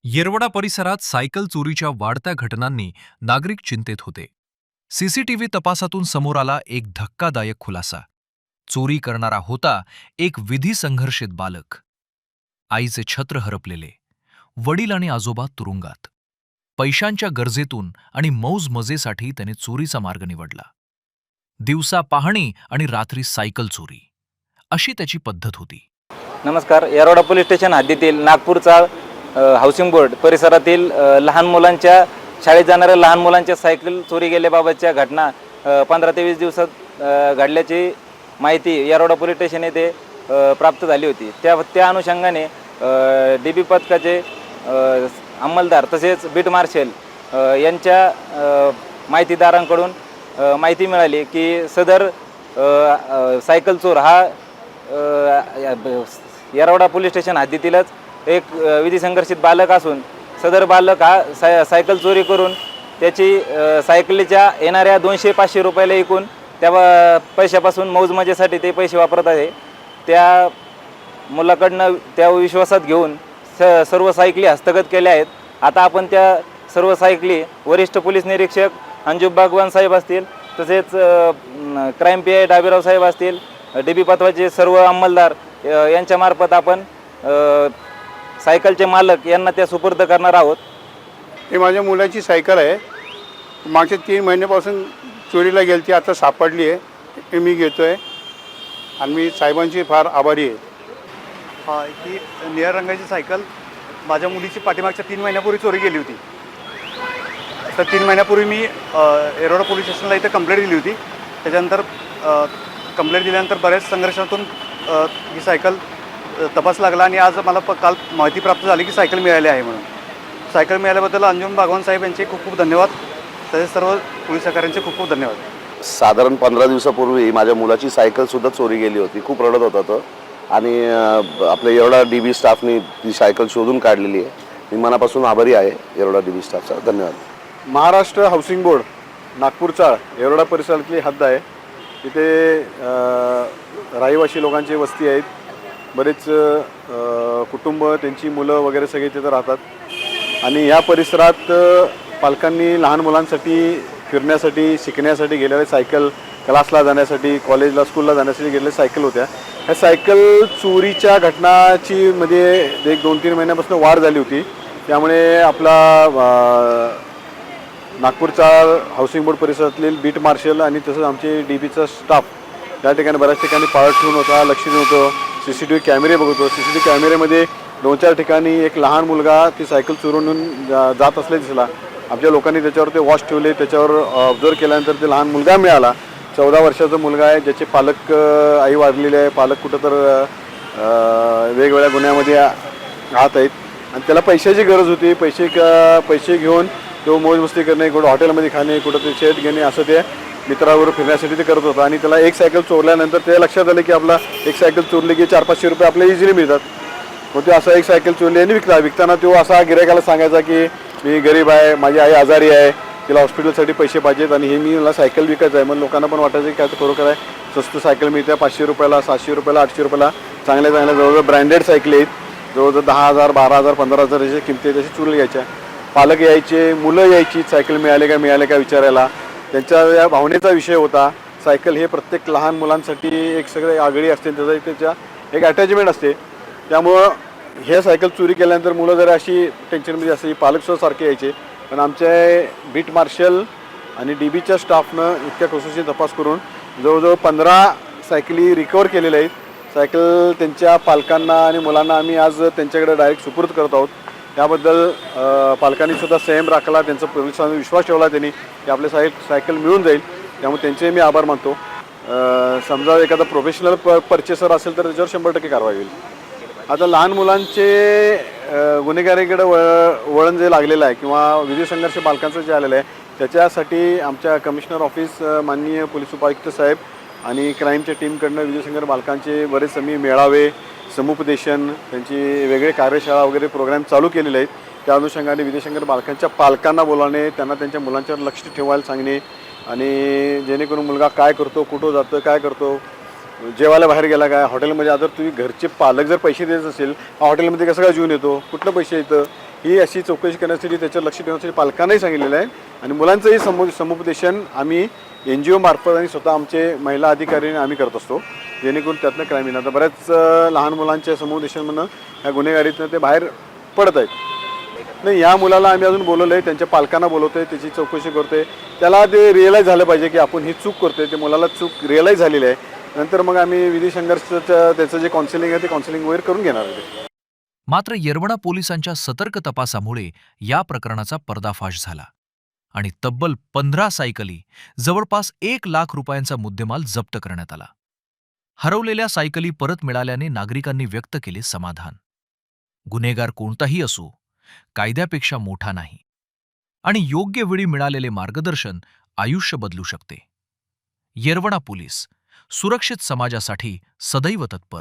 येरवडा परिसरात सायकल चोरीच्या वाढत्या घटनांनी नागरिक चिंतेत होते. सीसीटीव्ही तपासातून समोर आला एक धक्कादायक खुलासा. चोरी करणारा होता एक विधी संघर्षित बालक. आईचे छत्र हरपलेले, वडील आणि आजोबा तुरुंगात. पैशांच्या गरजेतून आणि मौज मजेसाठी त्याने चोरीचा मार्ग निवडला. दिवसा पाहणी आणि रात्री सायकल चोरी, अशी त्याची पद्धत होती. नमस्कार. येरवडा पोलीस स्टेशन हद्दीतील नागपूरचा हाऊसिंग बोर्ड परिसरातील लहान मुलांच्या शाळेत जाणाऱ्या लहान मुलांच्या सायकल चोरी गेल्याबाबतच्या घटना 15 ते 20 दिवसात घडल्याची माहिती येरवडा पोलीस स्टेशन येथे प्राप्त झाली होती. त्या अनुषंगाने DB पथकाचे अंमलदार तसेच बीट मार्शल यांच्या माहितीदारांकडून माहिती मिळाली की सदर सायकल चोर हा येरवडा पोलीस स्टेशन हद्दीतीलच एक विधी संघर्षित बालक असून सदर बालक हा सायकल चोरी करून त्याची सायकलीच्या येणाऱ्या 200-500 रुपयाला विकून त्या पैशापासून मौज मजेसाठी ते पैसे वापरत आहे. त्या मुलाकडनं त्या विश्वासात घेऊन सर्व सायकली हस्तगत केल्या आहेत. आता आपण त्या सर्व सायकली वरिष्ठ पोलीस निरीक्षक अंजू बागवान साहेब असतील, तसेच क्राईम PI डाबीराव साहेब असतील, DB पथकाचे सर्व अंमलदार यांच्यामार्फत आपण सायकलचे मालक यांना त्या सुपूर्द करणार आहोत. हे माझ्या मुलाची सायकल आहे. मागच्या 3 महिन्यापासून चोरीला गेली ती आता सापडली आहे. हे मी घेतो आहे आणि मी साहेबांची फार आभारी आहे. ही निळ्या रंगाची सायकल माझ्या मुलीची पाठीमागच्या 3 महिन्यापूर्वी चोरी गेली होती. तर 3 महिन्यापूर्वी मी येरवडा पोलीस स्टेशनला इथे कंप्लेंट दिली होती. त्याच्यानंतर कंप्लेंट दिल्यानंतर बऱ्याच संघर्षातून ही सायकल तपास लागला आणि आज मला काल माहिती प्राप्त झाली की सायकल मिळाली आहे म्हणून. सायकल मिळाल्याबद्दल अंजुम बागवान साहेब यांचे खूप खूप धन्यवाद. तसेच सर्व पोलीस अधिकाऱ्यांचे खूप खूप धन्यवाद. साधारण 15 दिवसापूर्वी माझ्या मुलाची सायकलसुद्धा चोरी गेली होती. खूप रडत होता तो आणि आपल्या येरवडा DB स्टाफनी ती सायकल शोधून काढलेली आहे. मी मनापासून आभारी आहे येरवडा DB स्टाफचा. धन्यवाद. महाराष्ट्र हाऊसिंग बोर्ड नागपूरचा येरवडा परिसरातली हद्द आहे. इथे रहिवासी लोकांची वस्ती आहेत. बरेच कुटुंब, त्यांची मुलं वगैरे सगळे तिथं राहतात आणि या परिसरात पालकांनी लहान मुलांसाठी फिरण्यासाठी, शिकण्यासाठी गेलेल्या सायकल, क्लासला जाण्यासाठी, कॉलेजला, स्कूलला जाण्यासाठी गेलेल्या सायकल होत्या. ह्या सायकल चोरीच्या घटनाची मध्ये एक 2-3 महिन्यापासून वाढ झाली होती. त्यामुळे आपला नागपूरचा हाऊसिंग बोर्ड परिसरातील बीट मार्शल आणि तसंच आमचे DBचा स्टाफ त्या ठिकाणी बऱ्याच ठिकाणी पाळत ठेवून होता, लक्ष देऊन होतं. CCTV कॅमेरे बघत होतो. CCTV कॅमेरेमध्ये 2-4 ठिकाणी एक लहान मुलगा ती सायकल चोरून जात असले दिसला. आमच्या लोकांनी त्याच्यावर ते वॉच ठेवले. त्याच्यावर ऑब्झर्व केल्यानंतर ते लहान मुलगा मिळाला. 14 वर्षाचा मुलगा आहे, ज्याचे पालक आई वारलेले आहे. पालक कुठं तर वेगवेगळ्या गुन्ह्यामध्ये राहत आहेत आणि त्याला पैशाची गरज होती. पैसे घेऊन तो मौजमस्ती करणे, कुठं हॉटेलमध्ये खाणे, कुठं ते शेत घेणे, असं ते मित्राबरोबर फिरण्यासाठी ते करत होता. आणि त्याला एक सायकल चोरल्यानंतर ते लक्षात आलं की आपला एक सायकल चोरली की 400-500 रुपये आपल्याला इझिली मिळतात. मग ते असा एक सायकल चोरली आणि विकताना तो असा गिरायकाला सांगायचा की मी गरीब आहे, माझी आई आजारी आहे, तिला हॉस्पिटलसाठी पैसे पाहिजेत आणि हे मला सायकल विकायचं आहे. मग लोकांना पण वाटायचं की काय तर खरोखर आहे, स्वस्त सायकल मिळते. 500 रुपयाला, 700 रुपयाला, 800 रुपयाला चांगल्या जवळजवळ ब्रँडेड सायकली आहेत. जवळजवळ 10,000, 12,000, 15,000 याची किमती त्याची चोरली घ्यायच्या. पालक यायचे, मुलं यायची सायकल मिळाले का विचारायला. त्यांच्या या भावनेचा विषय होता. सायकल हे प्रत्येक लहान मुलांसाठी एक सगळे आगळी असते, त्याच्या एक अटॅचमेंट असते. त्यामुळं हे सायकल चोरी केल्यानंतर मुलं जरा अशी टेन्शनमध्ये असते. पालकसुद्धा सारखे यायचे. पण आमच्या बीट मार्शल आणि DBच्या स्टाफनं इतक्या कसोशीने तपास करून जवळजवळ 15 सायकली रिकवर केलेल्या आहेत. सायकल त्यांच्या पालकांना आणि मुलांना आम्ही आज त्यांच्याकडे डायरेक्ट सुपूर्द करत आहोत. त्याबद्दल पालकांनीसुद्धा संयम राखला. त्यांचा पोलिसांनी विश्वास ठेवला त्यांनी की आपले सायकल मिळून जाईल. त्यामुळे त्यांचे मी आभार मानतो. समजा एखादा प्रोफेशनल परचेसर असेल तर त्याच्यावर 100% कारवाई होईल. आता लहान मुलांचे गुन्हेगारीकडे वळण जे लागलेलं आहे किंवा विधी संघर्ष बालकांचं जे आलेलं आहे त्याच्यासाठी आमच्या कमिशनर ऑफिस, माननीय पोलीस उपायुक्त साहेब आणि क्राईमच्या टीमकडनं विधी संघर्ष बालकांचे बरेच आम्ही मेळावे, समुपदेशन, त्यांची वेगळे कार्यशाळा वगैरे प्रोग्राम चालू केलेले आहेत. त्या अनुषंगाने विधी संघर्ष बालकांच्या पालकांना बोलावणे, त्यांना त्यांच्या मुलांच्यावर लक्ष ठेवायला सांगणे आणि जेणेकरून मुलगा काय करतो, कुठं जातं, काय करतो, जेवायला बाहेर गेला काय, हॉटेलमध्ये. आता तुम्ही घरचे पालक जर पैसे देत असेल, हॉटेलमध्ये कसं काय जेवून येतो, कुठलं पैसे येतं, ही अशी चौकशी करण्यासाठी त्याच्यावर लक्ष ठेवण्यासाठी पालकांनाही सांगितलेलं आहे आणि मुलांचंही समुपदेशन आम्ही NGO मार्फत आणि स्वतः आमचे महिला अधिकारी आम्ही करत असतो, जेणेकरून त्यातनं क्राईम येईल. आता बऱ्याच लहान मुलांच्या समुपदेशनमधनं ह्या गुन्हेगारीतनं ते बाहेर पडत आहेत. नाही, या मुलाला आम्ही अजून बोलवलं आहे, त्यांच्या पालकांना बोलवतो आहे, त्याची चौकशी करतो आहे. त्याला ते रिअलाईज झालं पाहिजे की आपण ही चूक करतो आहे, ते मुलाला चूक रिअलाईज झालेली आहे. नंतर मग आम्ही विधी संघर्षाचं त्याचं जे काउन्सिलिंग आहे ते काउन्सिलिंग वगैरे करून घेणार आहे. मात्र येरवडा पोलिसांच्या सतर्क तपासामुळे या प्रकरणाचा पर्दाफाश झाला आणि तब्बल 15 सायकली, जवळपास 1 लाख रुपयांचा मुद्देमाल जप्त करण्यात आला. हरवलेल्या सायकली परत मिळाल्याने नागरिकांनी व्यक्त केले समाधान. गुन्हेगार कोणताही असो, कायद्यापेक्षा मोठा नाही आणि योग्य वेळी मिळालेले मार्गदर्शन आयुष्य बदलू शकते. येरवडा पोलीस सुरक्षित समाजासाठी सदैव तत्पर.